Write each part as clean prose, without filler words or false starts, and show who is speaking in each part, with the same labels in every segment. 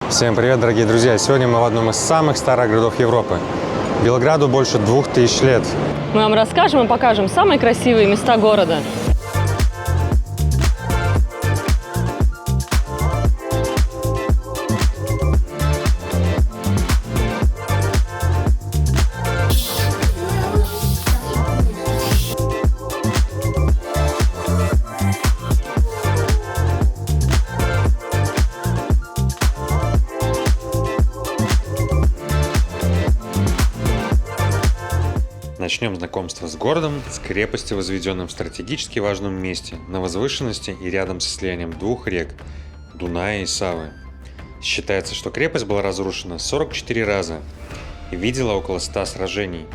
Speaker 1: Всем привет, дорогие друзья! Сегодня мы в одном из самых старых городов Европы. Белграду больше 2000 лет.
Speaker 2: Мы вам расскажем и покажем самые красивые места города.
Speaker 1: Начнем знакомство с городом, с крепости, возведенной в стратегически важном месте, на возвышенности и рядом со слиянием двух рек – Дуная и Савы. Считается, что крепость была разрушена 44 раза и видела около 100 сражений.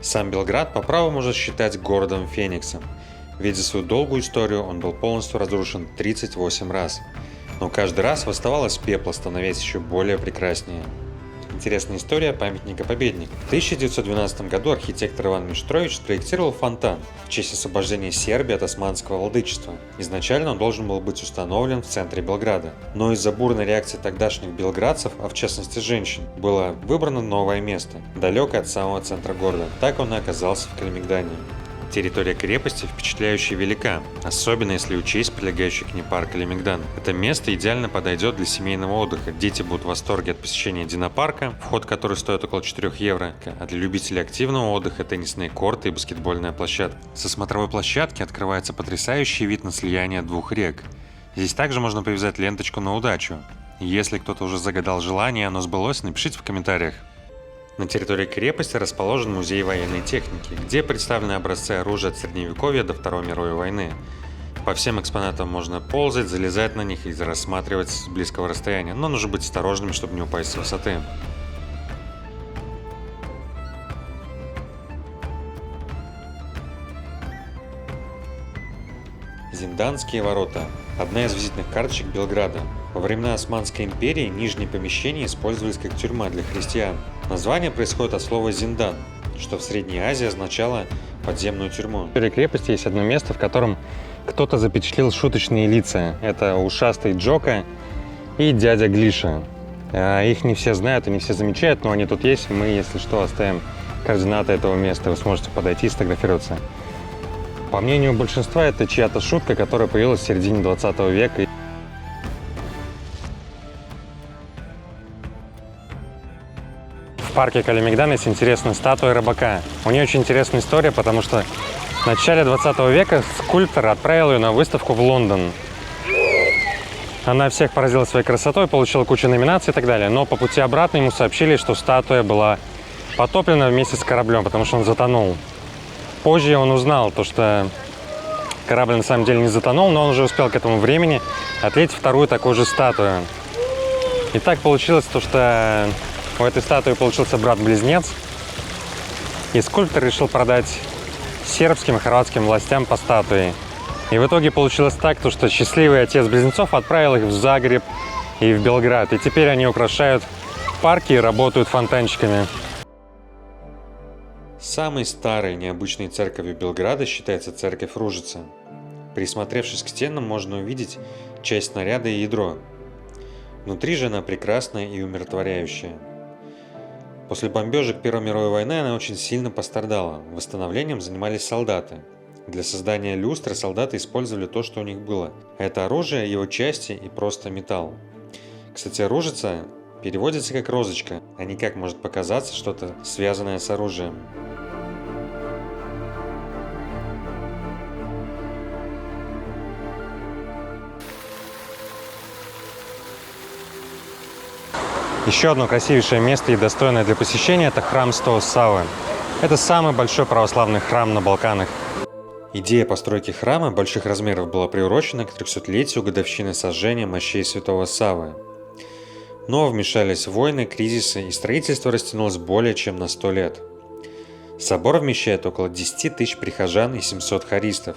Speaker 1: Сам Белград по праву можно считать городом Фениксом, ведь за свою долгую историю он был полностью разрушен 38 раз, но каждый раз восставал из пепла, становясь еще более прекраснее. Интересная история памятника Победник. В 1912 году архитектор Иван Миштрович спроектировал фонтан в честь освобождения Сербии от османского владычества. Изначально он должен был быть установлен в центре Белграда, но из-за бурной реакции тогдашних белградцев, а в частности женщин, было выбрано новое место, далекое от самого центра города. Так он и оказался в Калимигдане. Территория крепости впечатляюще велика, особенно если учесть прилегающий к ней парк Калимигдан. Это место идеально подойдет для семейного отдыха. Дети будут в восторге от посещения динопарка, вход который стоит около 4 евро, а для любителей активного отдыха теннисные корты и баскетбольная площадка. Со смотровой площадки открывается потрясающий вид на слияние двух рек. Здесь также можно повязать ленточку на удачу. Если кто-то уже загадал желание, оно сбылось, напишите в комментариях. На территории крепости расположен музей военной техники, где представлены образцы оружия от Средневековья до Второй мировой войны. По всем экспонатам можно ползать, залезать на них и рассматривать с близкого расстояния, но нужно быть осторожными, чтобы не упасть с высоты. Зинданские ворота – одна из визитных карточек Белграда. Во времена Османской империи нижние помещения использовались как тюрьма для христиан. Название происходит от слова «зиндан», что в Средней Азии означало подземную тюрьму. В территории крепости есть одно место, в котором кто-то запечатлел шуточные лица. Это ушастый Джока и дядя Глиша. Их не все знают и не все замечают, но они тут есть. Мы, если что, оставим координаты этого места. Вы сможете подойти и сфотографироваться. По мнению большинства, это чья-то шутка, которая появилась в середине 20 века. В парке Калимигдан есть интересная статуя рыбака. У нее очень интересная история, потому что в начале 20 века скульптор отправил ее на выставку в Лондон. Она всех поразила своей красотой, получила кучу номинаций и так далее. Но по пути обратно ему сообщили, что статуя была потоплена вместе с кораблем, потому что он затонул. Позже он узнал, что корабль на самом деле не затонул, но он уже успел к этому времени отлить вторую такую же статую. И так получилось, что у этой статуи получился брат-близнец, и скульптор решил продать сербским и хорватским властям по статуе. И в итоге получилось так, что счастливый отец близнецов отправил их в Загреб и в Белград, и теперь они украшают парки и работают фонтанчиками. Самой старой необычной церковью Белграда считается церковь Ружица. Присмотревшись к стенам, можно увидеть часть снаряда и ядро. Внутри же она прекрасная и умиротворяющая. После бомбежек Первой мировой войны она очень сильно пострадала. Восстановлением занимались солдаты. Для создания люстры солдаты использовали то, что у них было. Это оружие, его части и просто металл. Кстати, Ружица переводится как розочка, а не как может показаться что-то связанное с оружием. Еще одно красивейшее место и достойное для посещения – это храм Святого Саввы. Это самый большой православный храм на Балканах. Идея постройки храма больших размеров была приурочена к 300-летию годовщины сожжения мощей Святого Саввы. Но вмешались войны, кризисы, и строительство растянулось более чем на 100 лет. Собор вмещает около 10 тысяч прихожан и 700 хористов.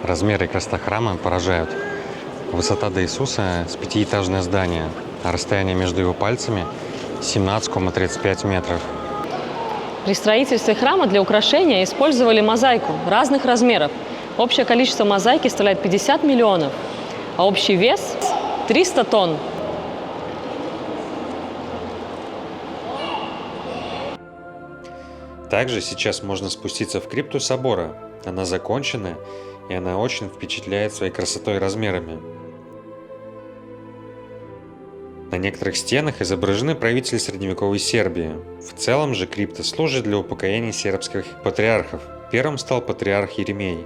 Speaker 1: Размеры и красота храма поражают. Высота до Иисуса с 5-этажное здание, а расстояние между его пальцами 17,35 метров.
Speaker 2: При строительстве храма для украшения использовали мозаику разных размеров. Общее количество мозаики составляет 50 миллионов, а общий вес 300 тонн.
Speaker 1: Также сейчас можно спуститься в крипту собора. Она закончена, и она очень впечатляет своей красотой и размерами. На некоторых стенах изображены правители средневековой Сербии. В целом же крипта служит для упокоения сербских патриархов. Первым стал патриарх Еремей.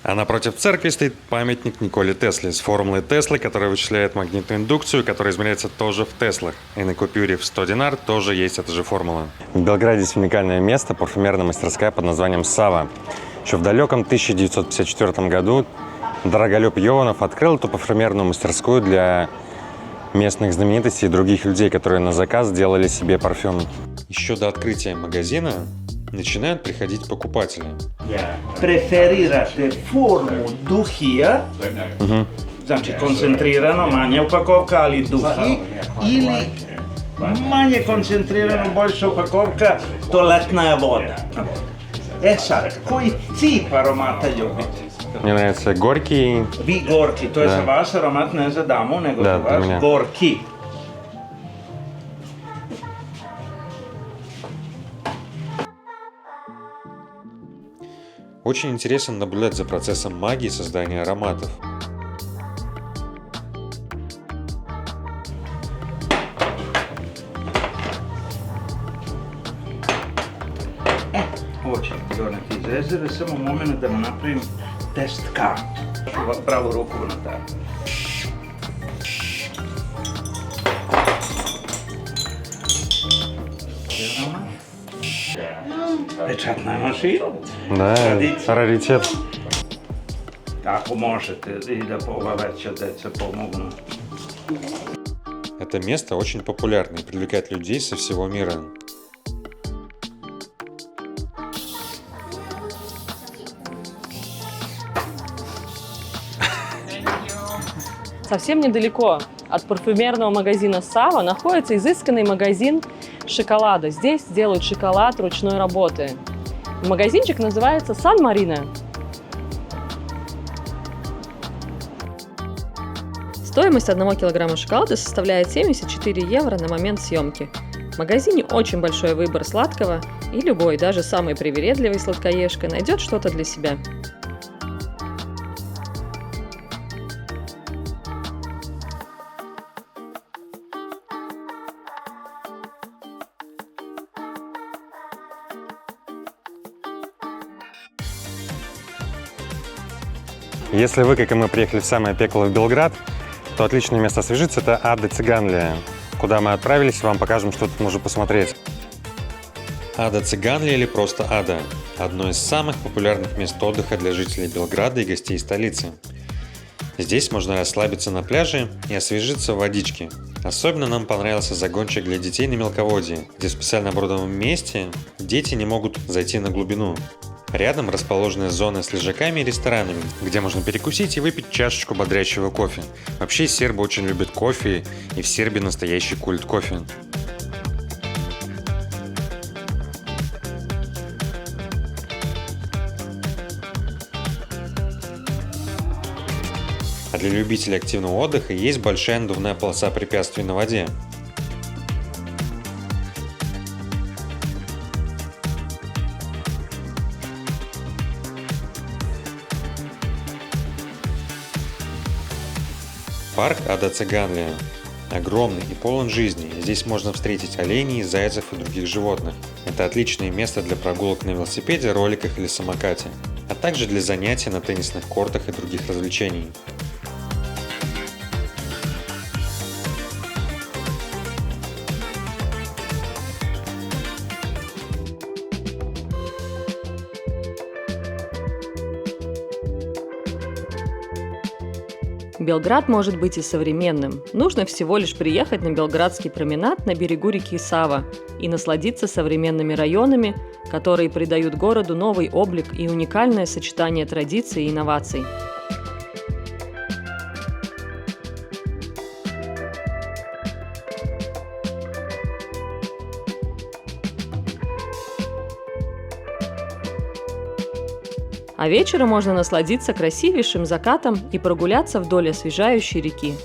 Speaker 1: А напротив церкви стоит памятник Николе Тесле с формулой Теслы, которая вычисляет магнитную индукцию, которая измеряется тоже в Теслах. И на купюре в 100 динар тоже есть эта же формула. В Белграде есть уникальное место, парфюмерная мастерская под названием «Сава». Еще в далеком 1954 году Драголюб Йованов открыл эту парфюмерную мастерскую для местных знаменитостей и других людей, которые на заказ делали себе парфюм. Еще до открытия магазина начинают приходить покупатели.
Speaker 3: Preferirate formu duhija, znači koncentrirano, manja upakovka, ali duhi, ili manje koncentrirano, boljša upakovka, toaletna voda. E sad, koji tip aromata ljubite?
Speaker 1: Мне нравится горький.
Speaker 3: Vi gorki, to je za vas aromat, ne za damu, nego za vas gorki.
Speaker 1: Очень интересно наблюдать за процессом магии создания ароматов.
Speaker 3: Ovo će doneti iz rezerve, samo moment da mu napravim test kartu. Pravu ruku unutar. Pečatna mašina.
Speaker 1: Да, раритет.
Speaker 3: Ako možete i da ova veća deca pomognu.
Speaker 1: Это место очень популярно и привлекает людей со всего мира.
Speaker 2: Совсем недалеко от парфюмерного магазина «Сава» находится изысканный магазин шоколада. Здесь делают шоколад ручной работы. Магазинчик называется «Сан-Марино». Стоимость 1 килограмма шоколада составляет 74 евро на момент съемки. В магазине очень большой выбор сладкого, и любой, даже самый привередливый сладкоежка, найдет что-то для себя.
Speaker 1: Если вы, как и мы, приехали в самое пекло в Белград, то отличное место освежиться – это Ада Цыганлия. Куда мы отправились, вам покажем, что тут можно посмотреть. Ада Цыганлия или просто Ада – одно из самых популярных мест отдыха для жителей Белграда и гостей столицы. Здесь можно расслабиться на пляже и освежиться в водичке. Особенно нам понравился загончик для детей на мелководье, где в специально оборудованном месте дети не могут зайти на глубину. Рядом расположены зоны с лежаками и ресторанами, где можно перекусить и выпить чашечку бодрящего кофе. Вообще сербы очень любят кофе, и в Сербии настоящий культ кофе. А для любителей активного отдыха есть большая надувная полоса препятствий на воде. Парк Ада Цыганлия огромный и полон жизни. Здесь можно встретить оленей, зайцев и других животных. Это отличное место для прогулок на велосипеде, роликах или самокате, а также для занятий на теннисных кортах и других развлечений.
Speaker 2: Белград может быть и современным. Нужно всего лишь приехать на Белградский променад на берегу реки Сава и насладиться современными районами, которые придают городу новый облик и уникальное сочетание традиций и инноваций. А вечером можно насладиться красивейшим закатом и прогуляться вдоль освежающей реки.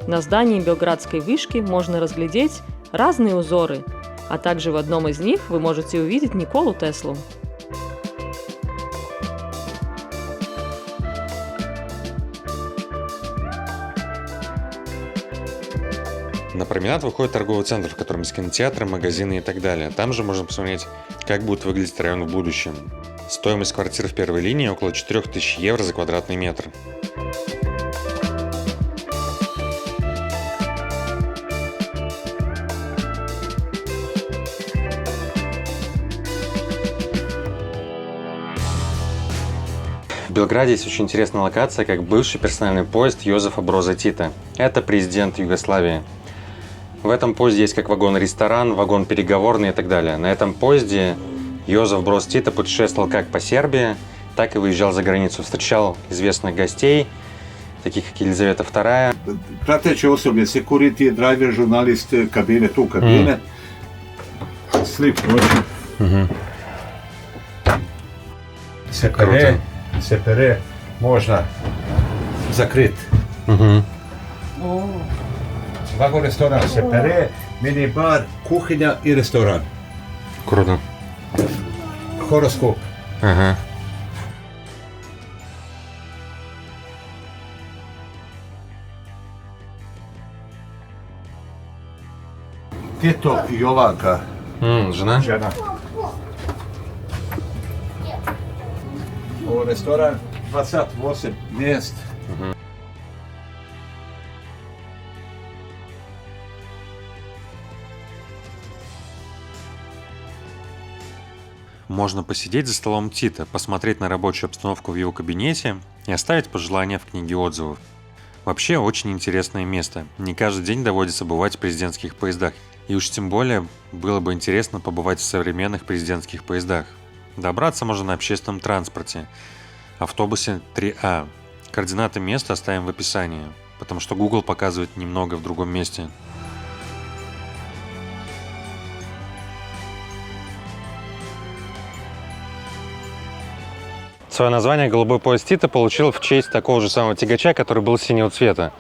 Speaker 2: На здании Белградской вышки можно разглядеть разные узоры, а также в одном из них вы можете увидеть Николу Теслу.
Speaker 1: На променад выходит торговый центр, в котором есть кинотеатры, магазины и так далее. Там же можно посмотреть, как будет выглядеть район в будущем. Стоимость квартир в первой линии около 4000 евро за квадратный метр. В Белграде есть очень интересная локация, как бывший персональный поезд Йозефа Броза Тита. Это президент Югославии. В этом поезде есть как вагон-ресторан, вагон переговорный и так далее. На этом поезде Йозеф Броз Тита путешествовал как по Сербии, так и выезжал за границу. Встречал известных гостей, таких как Елизавета II.
Speaker 4: Prateće osoblje, security, driver, žurnalist, kabine, tu kabine. Slip noći. Sepere možda zakrit. Vagon restoran sepere, mini bar, kuhinja i restoran.
Speaker 1: Круто.
Speaker 4: Horoskop.
Speaker 1: Ага.
Speaker 4: Tito Jovanka,
Speaker 1: Жена?
Speaker 4: žena. Ovo restoran 28 mjest.
Speaker 1: Можно посидеть за столом Тита, посмотреть на рабочую обстановку в его кабинете и оставить пожелания в книге отзывов. Вообще очень интересное место. Не каждый день доводится бывать в президентских поездах. И уж тем более было бы интересно побывать в современных президентских поездах. Добраться можно на общественном транспорте. Автобусе 3А. Координаты места оставим в описании, потому что Google показывает немного в другом месте. Свое название голубой поезд Тита получил в честь такого же самого тягача, который был синего цвета.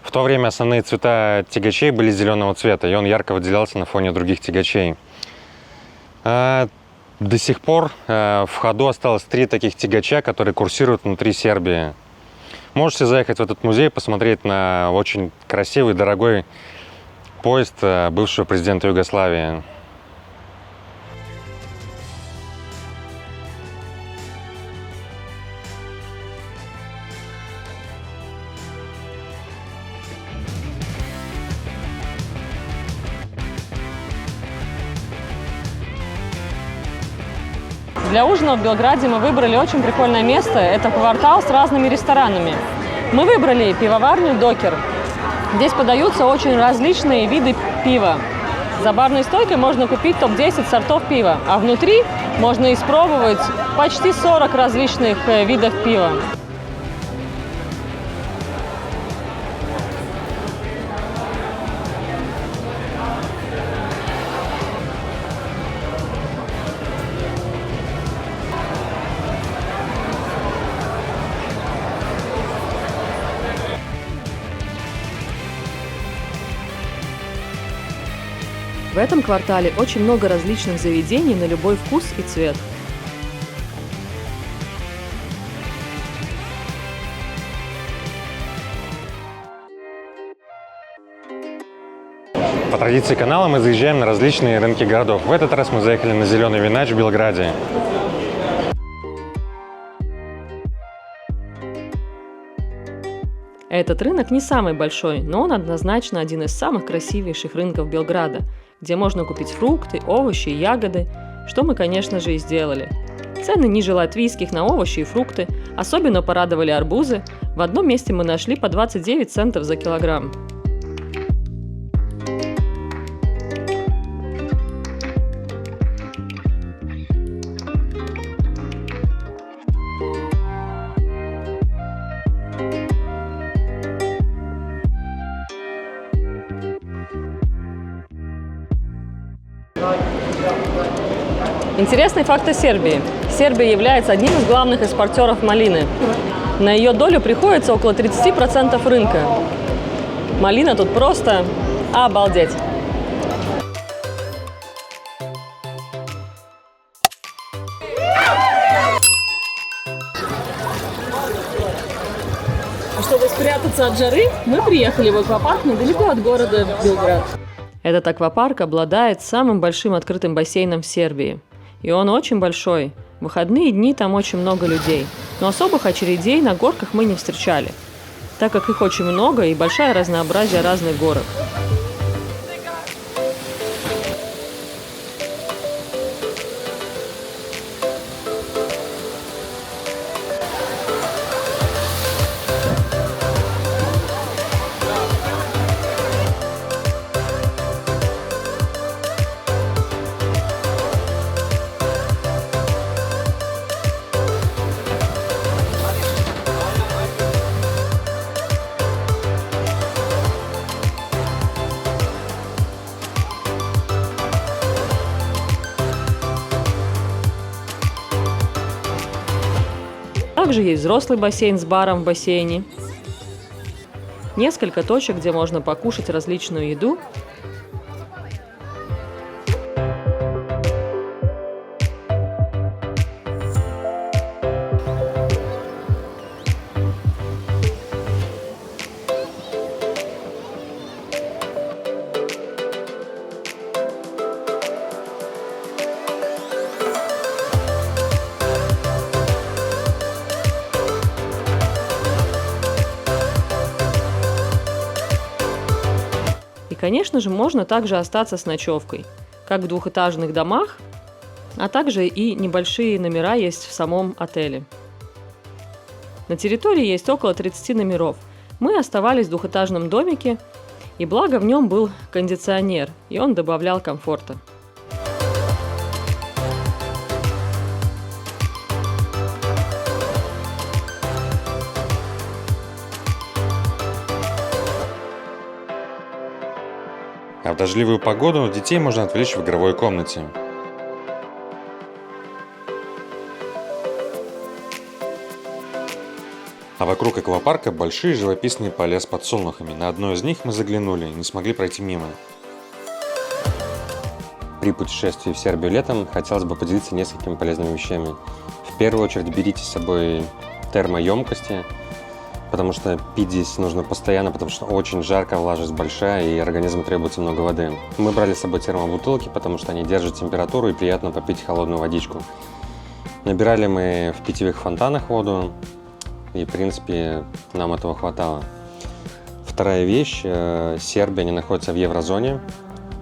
Speaker 1: В то время основные цвета тягачей были зеленого цвета, и он ярко выделялся на фоне других тягачей. До сих пор в ходу осталось 3 таких тягача, которые курсируют внутри Сербии. Можете заехать в этот музей, посмотреть на очень красивый, дорогой поезд бывшего президента Югославии.
Speaker 2: Для ужина в Белграде мы выбрали очень прикольное место. Это квартал с разными ресторанами. Мы выбрали пивоварню «Докер». Здесь подаются очень различные виды пива. За барной стойкой можно купить топ-10 сортов пива, а внутри можно испробовать почти 40 различных видов пива. В этом квартале очень много различных заведений на любой вкус и цвет.
Speaker 1: По традиции канала мы заезжаем на различные рынки городов. В этот раз мы заехали на Зеленый Винач в Белграде.
Speaker 2: Этот рынок не самый большой, но он однозначно один из самых красивейших рынков Белграда, где можно купить фрукты, овощи и ягоды, что мы, конечно же, и сделали. Цены ниже латвийских на овощи и фрукты, особенно порадовали арбузы. В одном месте мы нашли по 29 центов за килограмм. Интересный факт о Сербии. Сербия является одним из главных экспортеров малины. На ее долю приходится около 30% рынка. Малина тут просто обалдеть. Чтобы спрятаться от жары, мы приехали в аквапарк недалеко от города Белград. Этот аквапарк обладает самым большим открытым бассейном в Сербии. И он очень большой. В выходные дни там очень много людей. Но особых очередей на горках мы не встречали, так как их очень много и большое разнообразие разных горок. Также есть взрослый бассейн с баром в бассейне, несколько точек, где можно покушать различную еду. И, конечно же, можно также остаться с ночевкой, как в двухэтажных домах, а также и небольшие номера есть в самом отеле. На территории есть около 30 номеров. Мы оставались в двухэтажном домике, и благо в нем был кондиционер, и он добавлял комфорта.
Speaker 1: А в дождливую погоду детей можно отвлечь в игровой комнате. А вокруг аквапарка большие живописные поля с подсолнухами. На одно из них мы заглянули и не смогли пройти мимо. При путешествии в Сербию летом хотелось бы поделиться несколькими полезными вещами. В первую очередь берите с собой термоемкости, потому что пить здесь нужно постоянно, потому что очень жарко, влажность большая и организму требуется много воды. Мы брали с собой термобутылки, потому что они держат температуру и приятно попить холодную водичку. Набирали мы в питьевых фонтанах воду, и в принципе нам этого хватало. Вторая вещь, Сербия не находится в еврозоне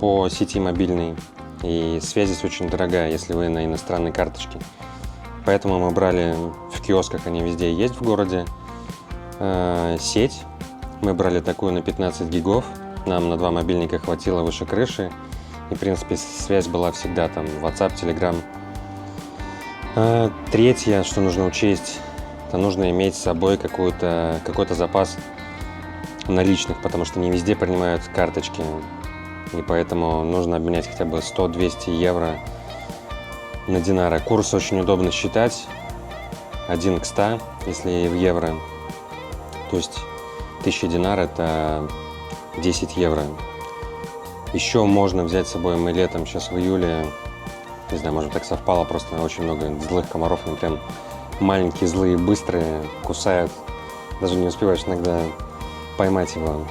Speaker 1: по сети мобильной, и связь здесь очень дорогая, если вы на иностранной карточке. Поэтому мы брали в киосках, они везде есть в городе, сеть. Мы брали такую на 15 гигов, нам на 2 мобильника хватило выше крыши, и в принципе связь была всегда, там WhatsApp, Telegram. Третье, что нужно учесть, это нужно иметь с собой какой-то запас наличных, потому что не везде принимают карточки, и поэтому нужно обменять хотя бы 100-200 евро на динары. Курс очень удобно считать, 1 к 100, если в евро. То есть 1000 динар – это 10 евро. Еще можно взять с собой, мы летом, сейчас в июле, не знаю, может так совпало, просто очень много злых комаров, они прям маленькие, злые, быстрые, кусают. Даже не успеваешь иногда поймать его.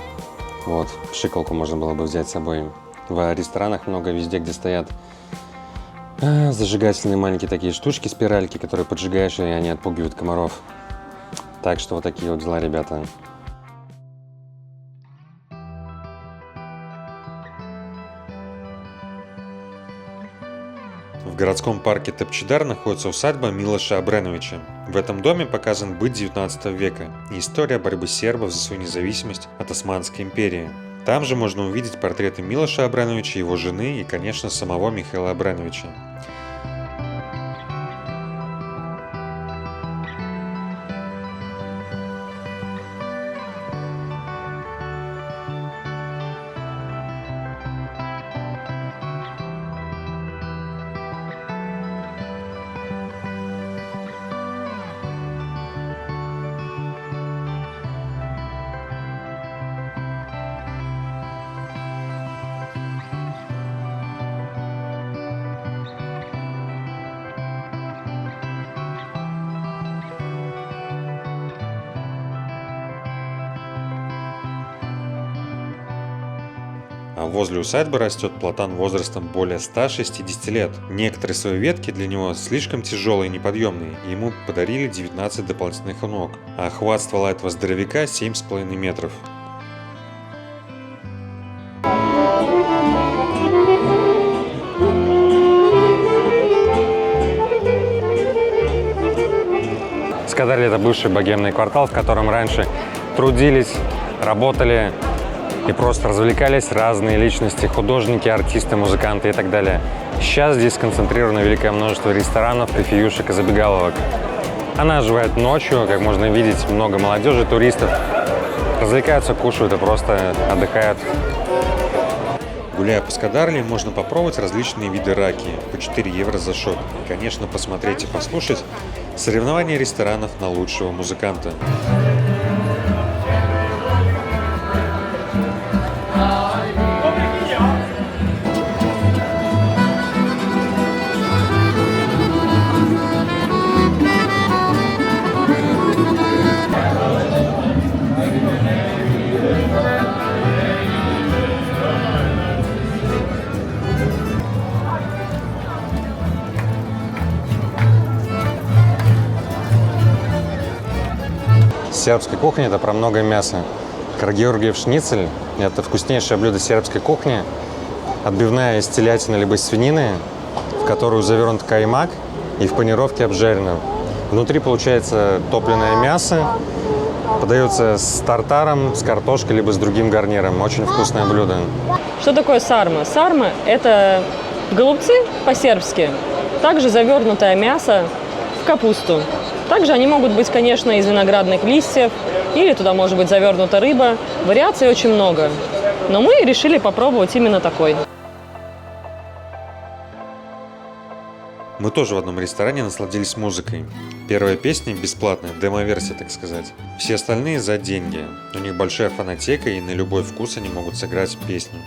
Speaker 1: Вот, пшикалку можно было бы взять с собой. В ресторанах много везде, где стоят зажигательные маленькие такие штучки, спиральки, которые поджигаешь, и они отпугивают комаров. Так что вот такие вот дела, ребята. В городском парке Тепчидар находится усадьба Милоша Абреновича. В этом доме показан быт 19 века и история борьбы сербов за свою независимость от Османской империи. Там же можно увидеть портреты Милоша Абреновича, его жены и, конечно, самого Михаила Абреновича. а возле усадьбы растет платан возрастом более 160 лет. Некоторые свои ветки для него слишком тяжелые и неподъемные, и ему подарили 19 дополнительных ног, а охват ствола этого здоровяка 7,5 метров.
Speaker 5: Скадарли — это бывший богемный квартал, в котором раньше трудились, работали и просто развлекались разные личности, художники, артисты, музыканты и так далее. Сейчас здесь сконцентрировано великое множество ресторанов, кофеюшек и забегаловок. Она оживает ночью, как можно видеть, много молодежи, туристов. Развлекаются, кушают и просто отдыхают.
Speaker 1: Гуляя по Скадарли, можно попробовать различные виды раки по 4 евро за шот. И, конечно, посмотреть и послушать соревнования ресторанов на лучшего музыканта.
Speaker 5: Сербская кухня — это про много мяса. Карагеоргиев шницель — это вкуснейшее блюдо сербской кухни. Отбивная из телятины либо из свинины, в которую завернут каймак и в панировке обжарено. Внутри получается топленое мясо, подается с тартаром, с картошкой либо с другим гарниром. Очень вкусное блюдо.
Speaker 2: Что такое сарма? Сарма – это голубцы по-сербски, также завернутое мясо в капусту. Также они могут быть, конечно, из виноградных листьев, или туда может быть завернута рыба. Вариаций очень много. Но мы решили попробовать именно такой.
Speaker 1: Мы тоже в одном ресторане насладились музыкой. Первая песня бесплатная, демо-версия, так сказать. Все остальные за деньги. У них большая фонотека, и на любой вкус они могут сыграть песню.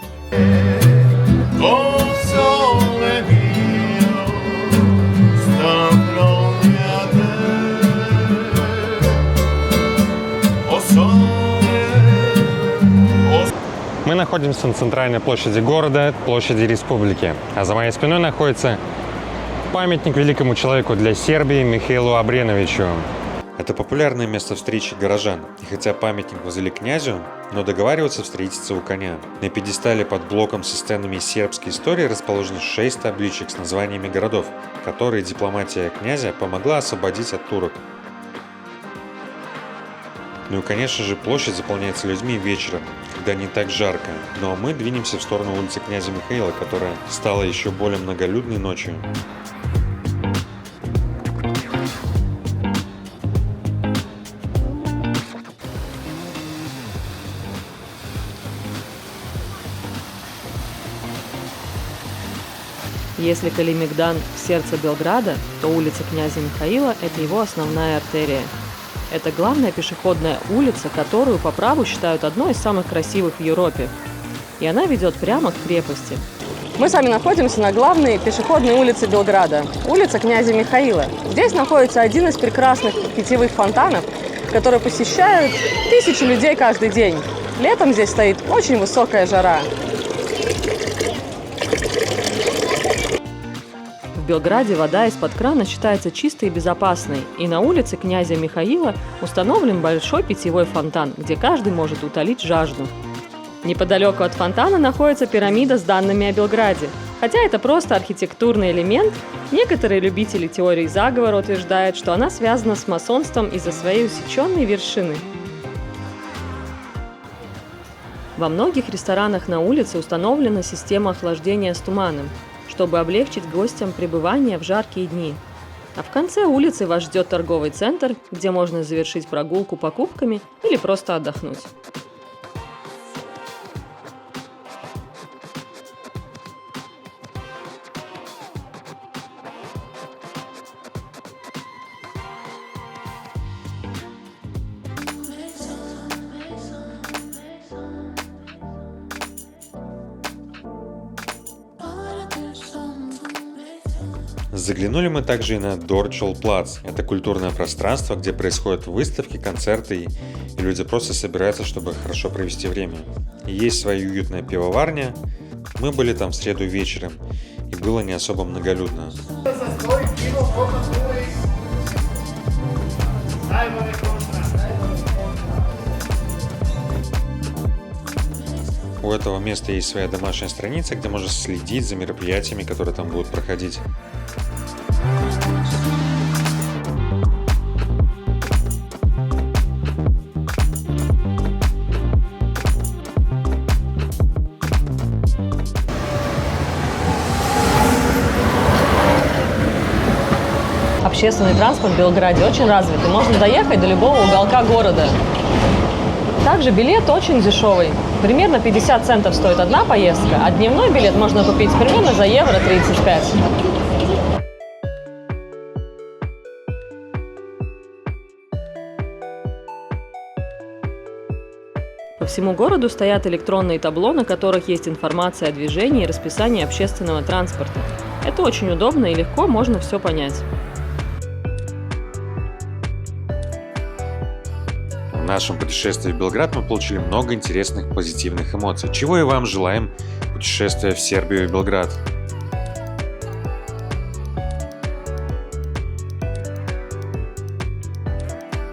Speaker 5: Мы находимся на центральной площади города, площади Республики. А за моей спиной находится памятник великому человеку для Сербии Михаилу Абреновичу.
Speaker 1: Это популярное место встречи горожан. И хотя памятник возвели князю, но договариваться встретиться у коня. На пьедестале под блоком со сценами сербской истории расположено 6 табличек с названиями городов, которые дипломатия князя помогла освободить от турок. Ну и, конечно же, площадь заполняется людьми вечером, когда не так жарко. Ну а мы двинемся в сторону улицы князя Михаила, которая стала еще более многолюдной ночью.
Speaker 2: Если Калимегдан – сердце Белграда, то улица князя Михаила – это его основная артерия. Это главная пешеходная улица, которую по праву считают одной из самых красивых в Европе. И она ведет прямо к крепости. Мы с вами находимся на главной пешеходной улице Белграда – улица князя Михаила. Здесь находится один из прекрасных питьевых фонтанов, который посещают тысячи людей каждый день. Летом здесь стоит очень высокая жара. В Белграде вода из-под крана считается чистой и безопасной, и на улице князя Михаила установлен большой питьевой фонтан, где каждый может утолить жажду. Неподалеку от фонтана находится пирамида с данными о Белграде. Хотя это просто архитектурный элемент, некоторые любители теории заговора утверждают, что она связана с масонством из-за своей усеченной вершины. Во многих ресторанах на улице установлена система охлаждения с туманом, чтобы облегчить гостям пребывание в жаркие дни. А в конце улицы вас ждет торговый центр, где можно завершить прогулку покупками или просто отдохнуть.
Speaker 1: Заглянули мы также и на Dorčel Plac. Это культурное пространство, где происходят выставки, концерты, и люди просто собираются, чтобы хорошо провести время. И есть своя уютная пивоварня. Мы были там в среду вечером, и было не особо многолюдно. У этого места есть своя домашняя страница, где можно следить за мероприятиями, которые там будут проходить.
Speaker 2: Общественный транспорт в Белграде очень развит, и можно доехать до любого уголка города. Также билет очень дешевый. Примерно 50 центов стоит одна поездка, а дневной билет можно купить примерно за евро 35. По всему городу стоят электронные табло, на которых есть информация о движении и расписании общественного транспорта. Это очень удобно и легко можно все понять.
Speaker 1: В нашем путешествии в Белград мы получили много интересных позитивных эмоций, чего и вам желаем, путешествия в Сербию и Белград.